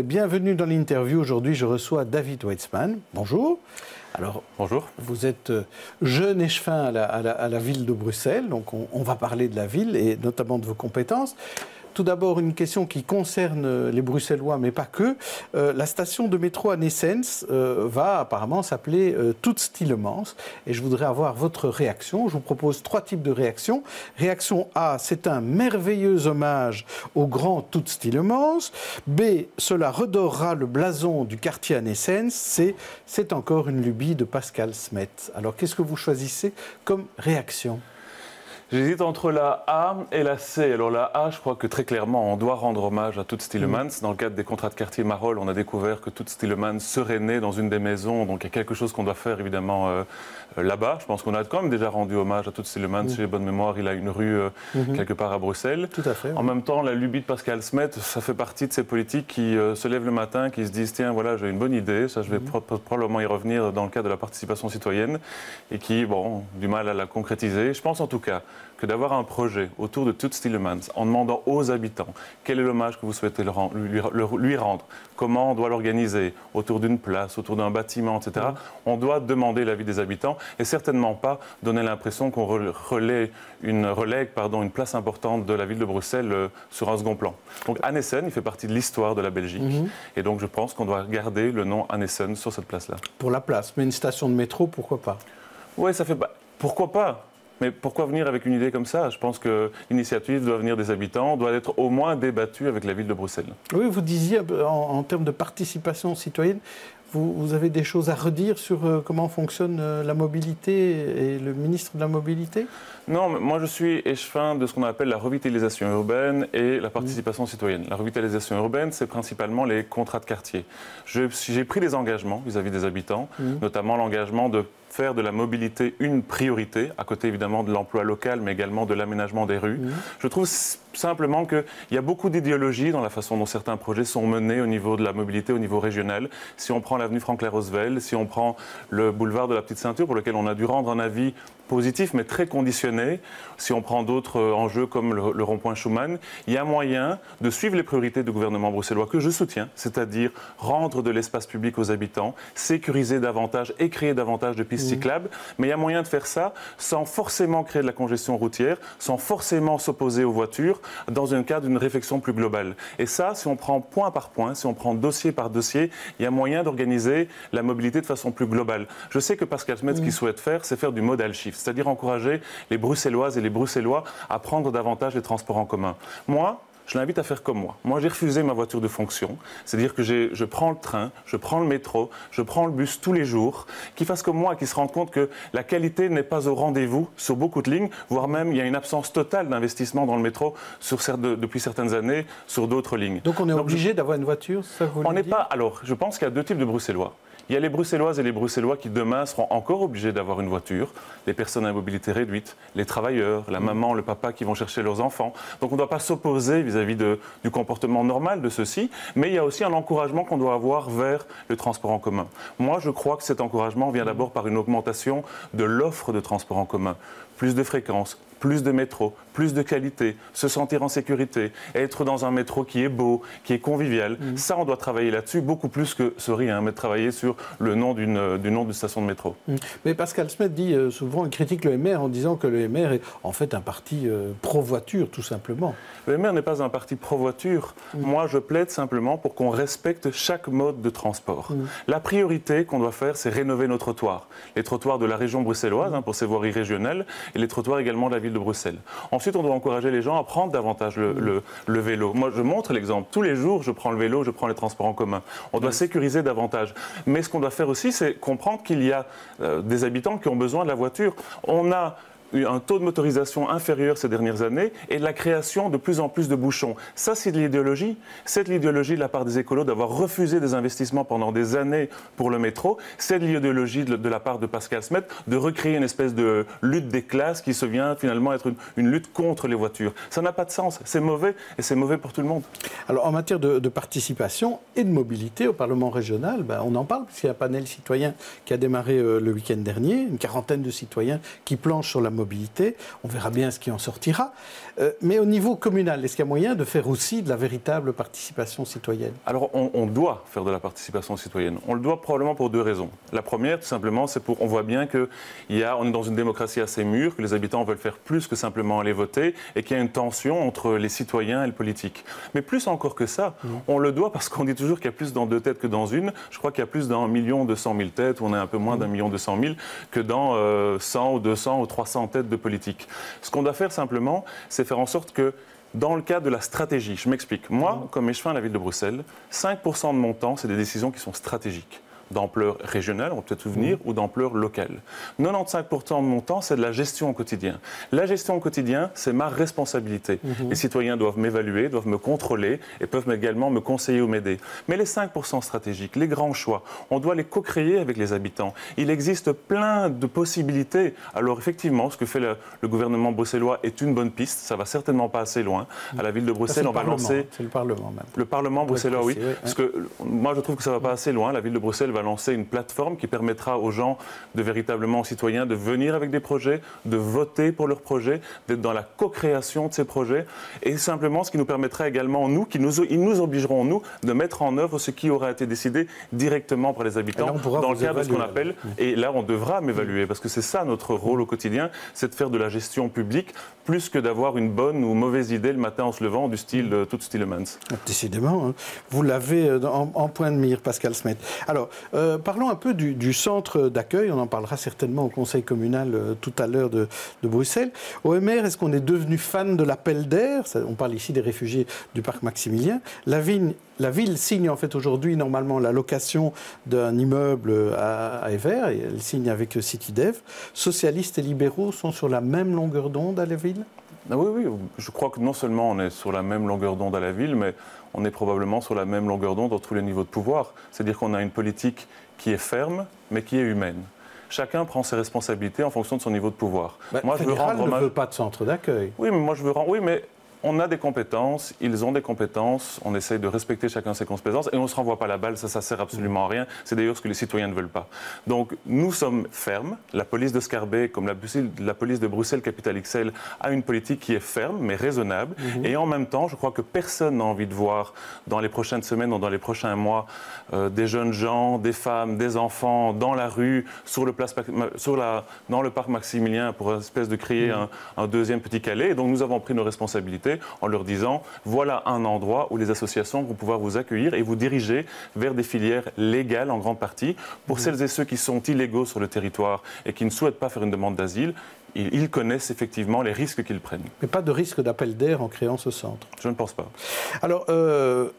et bienvenue dans l'interview. Aujourd'hui, je reçois David Weitzman. Bonjour. Alors, bonjour. Vous êtes jeune échevin à la ville de Bruxelles, donc on va parler de la ville et notamment de vos compétences. Tout d'abord, une question qui concerne les Bruxellois, mais pas que. La station de métro à Nessens va apparemment s'appeler Toets Tielemans. Et je voudrais avoir votre réaction. Je vous propose 3 types de réactions. Réaction A, c'est un merveilleux hommage au grand Toets Tielemans. B, cela redorera le blason du quartier à Nessens. C, c'est encore une lubie de Pascal Smet. Alors, qu'est-ce que vous choisissez comme réaction ? J'hésite entre la A et la C. Alors la A, je crois que très clairement, on doit rendre hommage à Toets Tielemans. Dans le cadre des contrats de quartier Marolles, on a découvert que Toets Tielemans serait né dans une des maisons. Donc il y a quelque chose qu'on doit faire évidemment là-bas. Je pense qu'on a quand même déjà rendu hommage à Toets Tielemans. J'ai bonne mémoire, il a une rue quelque part à Bruxelles. Tout à fait. Oui. En même temps, la lubie de Pascal Smet, ça fait partie de ces politiques qui se lèvent le matin, qui se disent tiens, voilà, j'ai une bonne idée. Ça, je vais probablement y revenir dans le cadre de la participation citoyenne et qui, bon, ont du mal à la concrétiser. Je pense en tout cas que d'avoir un projet autour de Toets Tielemans en demandant aux habitants quel est l'hommage que vous souhaitez lui rendre, comment on doit l'organiser, autour d'une place, autour d'un bâtiment, etc. On doit demander l'avis des habitants et certainement pas donner l'impression qu'on relègue une place importante de la ville de Bruxelles sur un second plan. Donc Annessen, il fait partie de l'histoire de la Belgique et donc je pense qu'on doit garder le nom Annessen sur cette place-là. Pour la place, mais une station de métro, pourquoi pas? Oui, ça fait pas. Pourquoi pas? Mais pourquoi venir avec une idée comme ça? Je pense que l'initiative doit venir des habitants, doit être au moins débattue avec la ville de Bruxelles. Oui, vous disiez en termes de participation citoyenne, vous avez des choses à redire sur comment fonctionne la mobilité et le ministre de la Mobilité? Non, mais moi je suis échevin de ce qu'on appelle la revitalisation urbaine et la participation citoyenne. La revitalisation urbaine, c'est principalement les contrats de quartier. J'ai pris des engagements vis-à-vis des habitants, notamment l'engagement de faire de la mobilité une priorité, à côté évidemment de l'emploi local, mais également de l'aménagement des rues. Je trouve simplement qu'il y a beaucoup d'idéologie dans la façon dont certains projets sont menés au niveau de la mobilité, au niveau régional. Si on prend l'avenue Franklin-Roosevelt, si on prend le boulevard de la Petite Ceinture, pour lequel on a dû rendre un avis positif, mais très conditionné, si on prend d'autres enjeux comme le rond-point Schuman, il y a moyen de suivre les priorités du gouvernement bruxellois que je soutiens, c'est-à-dire rendre de l'espace public aux habitants, sécuriser davantage et créer davantage de pistes cyclables, mais il y a moyen de faire ça sans forcément créer de la congestion routière, sans forcément s'opposer aux voitures, dans un cadre d'une réflexion plus globale. Et ça, si on prend point par point, si on prend dossier par dossier, il y a moyen d'organiser la mobilité de façon plus globale. Je sais que Pascal Smet, ce qu'il souhaite faire, c'est faire du modal shift, c'est-à-dire encourager les Bruxelloises et les Bruxellois à prendre davantage les transports en commun. Moi, je l'invite à faire comme moi. Moi, j'ai refusé ma voiture de fonction. C'est-à-dire que je prends le train, je prends le métro, je prends le bus tous les jours, qui fasse comme moi, qui se rendent compte que la qualité n'est pas au rendez-vous sur beaucoup de lignes, voire même il y a une absence totale d'investissement dans le métro depuis certaines années sur d'autres lignes. Donc on est obligé d'avoir une voiture, ça vous On n'est pas. Alors, je pense qu'il y a 2 types de Bruxellois. Il y a les Bruxelloises et les Bruxellois qui demain seront encore obligés d'avoir une voiture, les personnes à mobilité réduite, les travailleurs, la maman, le papa qui vont chercher leurs enfants. Donc on ne doit pas s'opposer vis-à-vis du comportement normal de ceux-ci, mais il y a aussi un encouragement qu'on doit avoir vers le transport en commun. Moi, je crois que cet encouragement vient d'abord par une augmentation de l'offre de transport en commun. Plus de fréquences, plus de métro, plus de qualité, se sentir en sécurité, être dans un métro qui est beau, qui est convivial. Ça, on doit travailler là-dessus beaucoup plus que mais travailler sur le nom du nom d'une station de métro. Mais Pascal Smet dit souvent, il critique le MR en disant que le MR est en fait un parti pro-voiture, tout simplement. Le MR n'est pas un parti pro-voiture. Moi, je plaide simplement pour qu'on respecte chaque mode de transport. La priorité qu'on doit faire, c'est rénover nos trottoirs. Les trottoirs de la région bruxelloise, pour ses voiries régionales, et les trottoirs également de la ville de Bruxelles. Ensuite, on doit encourager les gens à prendre davantage le vélo. Moi, je montre l'exemple. Tous les jours, je prends le vélo, je prends les transports en commun. On doit sécuriser davantage. Mais ce qu'on doit faire aussi, c'est comprendre qu'il y a des habitants qui ont besoin de la voiture. On a eu un taux de motorisation inférieur ces dernières années et la création de plus en plus de bouchons. Ça, c'est de l'idéologie. C'est de l'idéologie de la part des écolos d'avoir refusé des investissements pendant des années pour le métro. C'est de l'idéologie de la part de Pascal Smet de recréer une espèce de lutte des classes qui se vient finalement être une lutte contre les voitures. Ça n'a pas de sens. C'est mauvais et c'est mauvais pour tout le monde. Alors, en matière de participation et de mobilité au Parlement régional, on en parle parce qu'il y a un panel citoyen qui a démarré le week-end dernier, une quarantaine de citoyens qui planchent sur la mobilité. mobilité. On verra bien ce qui en sortira. Mais au niveau communal, est-ce qu'il y a moyen de faire aussi de la véritable participation citoyenne? Alors, on doit faire de la participation citoyenne. On le doit probablement pour 2 raisons. La première, tout simplement, c'est on voit bien qu'on est dans une démocratie assez mûre, que les habitants veulent faire plus que simplement aller voter et qu'il y a une tension entre les citoyens et le politique. Mais plus encore que ça, on le doit parce qu'on dit toujours qu'il y a plus dans 2 têtes que dans une. Je crois qu'il y a plus dans 1 200 000 têtes, ou on est un peu moins d'1 200 000, que dans 100 ou 200 ou 300 têtes de politique. Ce qu'on doit faire simplement, c'est faire en sorte que dans le cadre de la stratégie, je m'explique. Moi, comme échevin à la ville de Bruxelles, 5% de mon temps, c'est des décisions qui sont stratégiques, d'ampleur régionale, on va peut-être souvenir, ou d'ampleur locale. 95% de mon temps, c'est de la gestion au quotidien. La gestion au quotidien, c'est ma responsabilité. Les citoyens doivent m'évaluer, doivent me contrôler et peuvent également me conseiller ou m'aider. Mais les 5% stratégiques, les grands choix, on doit les co-créer avec les habitants. Il existe plein de possibilités. Alors effectivement, ce que fait le gouvernement bruxellois est une bonne piste. Ça va certainement pas assez loin. À la ville de Bruxelles, on va lancer... C'est le Parlement même. Le Parlement bruxellois, oui. Parce que moi, je trouve que ça va pas assez loin. La ville de Bruxelles va lancer une plateforme qui permettra aux gens, aux citoyens, de venir avec des projets, de voter pour leurs projets, d'être dans la co-création de ces projets. Et simplement, ce qui nous permettra également, ils nous obligeront, nous, de mettre en œuvre ce qui aura été décidé directement par les habitants dans le cadre de ce qu'on appelle... Et là, on devra m'évaluer, parce que c'est ça notre rôle au quotidien, c'est de faire de la gestion publique, plus que d'avoir une bonne ou mauvaise idée le matin en se levant, du style tout Stielemans. Décidément, hein. Vous l'avez en point de mire, Pascal Smet. Alors, parlons un peu du centre d'accueil. On en parlera certainement au conseil communal tout à l'heure de Bruxelles. OMR, est-ce qu'on est devenu fan de l'appel d'air? On parle ici des réfugiés du parc Maximilien. La ville signe en fait aujourd'hui normalement la location d'un immeuble à Evere. Et elle signe avec CityDev. Socialistes et libéraux sont sur la même longueur d'onde à la ville? Ah oui, je crois que non seulement on est sur la même longueur d'onde à la ville, mais on est probablement sur la même longueur d'onde dans tous les niveaux de pouvoir. C'est-à-dire qu'on a une politique qui est ferme, mais qui est humaine. Chacun prend ses responsabilités en fonction de son niveau de pouvoir. Moi, je veux rendre hommage. Ne veut pas de centre d'accueil. Oui, mais moi je veux rendre... Oui, mais on a des compétences, ils ont des compétences, on essaye de respecter chacun ses compétences et on ne se renvoie pas la balle, ça sert absolument à rien. C'est d'ailleurs ce que les citoyens ne veulent pas. Donc nous sommes fermes, la police de Scarbeck, comme la police de Bruxelles Capitale XL, a une politique qui est ferme mais raisonnable. Et en même temps, je crois que personne n'a envie de voir dans les prochaines semaines ou dans les prochains mois des jeunes gens, des femmes, des enfants dans la rue, dans le parc Maximilien pour une espèce de créer un deuxième petit Calais. Et donc nous avons pris nos responsabilités en leur disant voilà un endroit où les associations vont pouvoir vous accueillir et vous diriger vers des filières légales en grande partie. Pour celles et ceux qui sont illégaux sur le territoire et qui ne souhaitent pas faire une demande d'asile, ils connaissent effectivement les risques qu'ils prennent. Mais pas de risque d'appel d'air en créant ce centre? Je ne pense pas. Alors,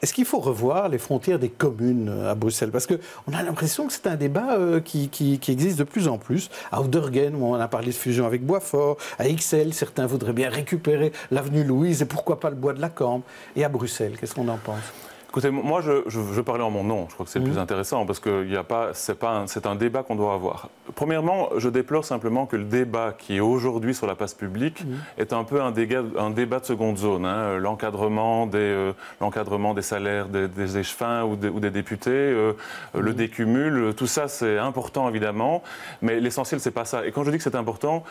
est-ce qu'il faut revoir les frontières des communes à Bruxelles? Parce qu'on a l'impression que c'est un débat qui existe de plus en plus. À Oudergen, où on a parlé de fusion avec Boisfort. À Ixelles, certains voudraient bien récupérer l'avenue Louise et pourquoi pas le bois de la Cambre. Et à Bruxelles, qu'est-ce qu'on en pense? Écoutez, moi, je parlais en mon nom. Je crois que c'est le plus intéressant parce que c'est un débat qu'on doit avoir. Premièrement, je déplore simplement que le débat qui est aujourd'hui sur la place publique est un peu un débat de seconde zone. Hein. L'encadrement des salaires des échevins ou des députés, le décumul, tout ça, c'est important évidemment. Mais l'essentiel, c'est pas ça. Et quand je dis que c'est important,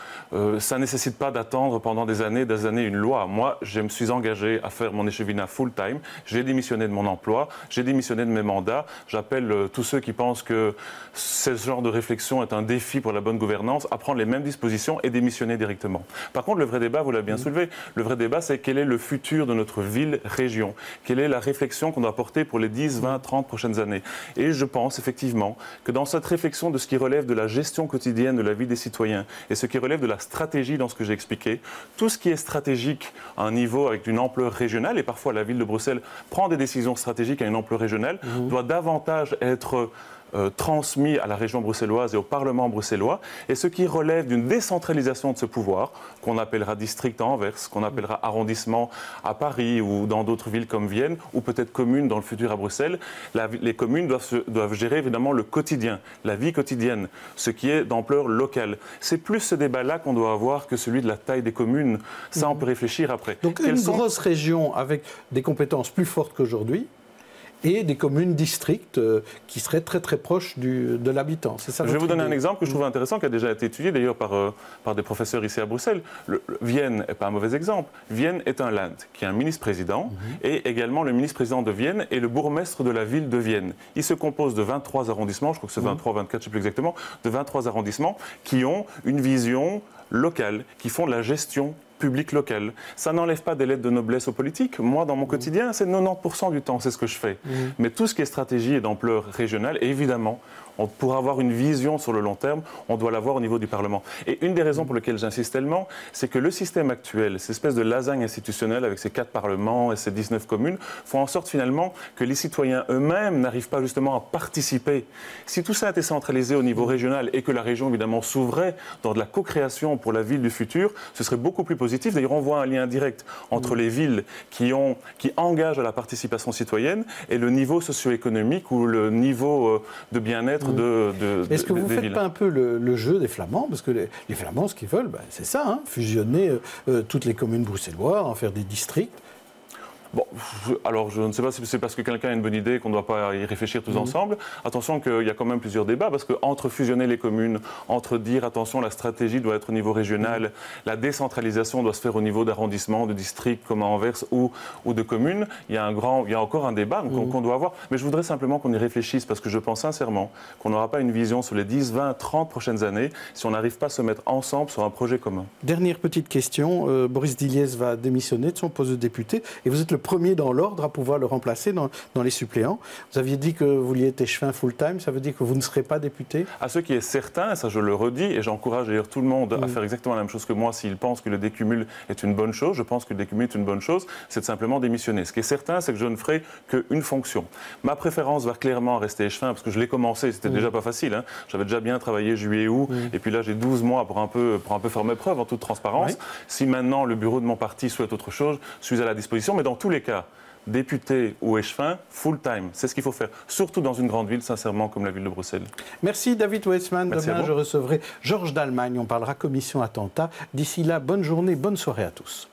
ça nécessite pas d'attendre pendant des années une loi. Moi, je me suis engagé à faire mon échevinat full-time. J'ai démissionné de mon emploi, j'ai démissionné de mes mandats. J'appelle tous ceux qui pensent que ce genre de réflexion est un défi pour la bonne gouvernance à prendre les mêmes dispositions et démissionner directement. Par contre, le vrai débat, vous l'avez bien soulevé, le vrai débat, c'est quel est le futur de notre ville-région? Quelle est la réflexion qu'on doit porter pour les 10, 20, 30 prochaines années? Et je pense effectivement que dans cette réflexion de ce qui relève de la gestion quotidienne de la vie des citoyens et ce qui relève de la stratégie dans ce que j'ai expliqué, tout ce qui est stratégique à un niveau avec une ampleur régionale, et parfois la ville de Bruxelles prend des décisions stratégique à une ampleur régionale, doit davantage être transmis à la région bruxelloise et au Parlement bruxellois, et ce qui relève d'une décentralisation de ce pouvoir, qu'on appellera district à Anvers, qu'on appellera arrondissement à Paris ou dans d'autres villes comme Vienne, ou peut-être communes dans le futur à Bruxelles, les communes doivent gérer évidemment le quotidien, la vie quotidienne, ce qui est d'ampleur locale. C'est plus ce débat-là qu'on doit avoir que celui de la taille des communes. Ça, on peut réfléchir après. Donc grosse région avec des compétences plus fortes qu'aujourd'hui, et des communes districts qui seraient très très proches de l'habitant. C'est ça. Je vais vous donner un exemple que je trouve intéressant, qui a déjà été étudié d'ailleurs par des professeurs ici à Bruxelles. Vienne n'est pas un mauvais exemple. Vienne est un land qui a un ministre-président et également le ministre-président de Vienne et le bourgmestre de la ville de Vienne. Il se compose de 23 arrondissements, je crois que c'est 23, 24, je ne sais plus exactement, de 23 arrondissements qui ont une vision locale, qui font de la gestion public local. Ça n'enlève pas des lettres de noblesse aux politiques. Moi, dans mon quotidien, c'est 90% du temps, c'est ce que je fais. Mais tout ce qui est stratégie et d'ampleur régionale, évidemment, pour avoir une vision sur le long terme, on doit l'avoir au niveau du Parlement. Et une des raisons pour lesquelles j'insiste tellement, c'est que le système actuel, cette espèce de lasagne institutionnelle avec ses 4 parlements et ses 19 communes, font en sorte finalement que les citoyens eux-mêmes n'arrivent pas justement à participer. Si tout ça était centralisé au niveau régional et que la région évidemment s'ouvrait dans de la co-création pour la ville du futur, ce serait beaucoup plus positif. D'ailleurs, on voit un lien direct entre les villes qui engagent à la participation citoyenne et le niveau socio-économique ou le niveau de bien-être Est-ce que vous ne faites pas un peu le jeu des Flamands? Parce que les Flamands, ce qu'ils veulent, c'est ça, hein, fusionner toutes les communes bruxelloises, en faire des districts. Bon, alors je ne sais pas si c'est parce que quelqu'un a une bonne idée qu'on ne doit pas y réfléchir tous ensemble. Attention qu'il y a quand même plusieurs débats, parce qu'entre fusionner les communes, entre dire attention, la stratégie doit être au niveau régional, la décentralisation doit se faire au niveau d'arrondissement, de district, comme à Anvers ou de communes, il y a encore un débat qu'on doit avoir. Mais je voudrais simplement qu'on y réfléchisse, parce que je pense sincèrement qu'on n'aura pas une vision sur les 10, 20, 30 prochaines années si on n'arrive pas à se mettre ensemble sur un projet commun. Dernière petite question, Boris Diliès va démissionner de son poste de député, et vous êtes le premier dans l'ordre à pouvoir le remplacer dans les suppléants. Vous aviez dit que vous vouliez être échevin full-time, ça veut dire que vous ne serez pas député? À ce qui est certain, et ça je le redis, et j'encourage d'ailleurs tout le monde à faire exactement la même chose que moi s'il pense que le décumul est une bonne chose, je pense que le décumul est une bonne chose, c'est de simplement démissionner. Ce qui est certain, c'est que je ne ferai qu'une fonction. Ma préférence va clairement rester échevin, parce que je l'ai commencé, c'était déjà pas facile, hein. J'avais déjà bien travaillé juillet-août, et puis là j'ai 12 mois pour un peu faire mes preuves en toute transparence. Si maintenant le bureau de mon parti souhaite autre chose, je suis à la disposition, mais dans tous les cas, député ou échevin, full-time, c'est ce qu'il faut faire, surtout dans une grande ville, sincèrement, comme la ville de Bruxelles. Merci David Weizmann. Demain, je recevrai Georges d'Allemagne. On parlera commission attentat. D'ici là, bonne journée, bonne soirée à tous.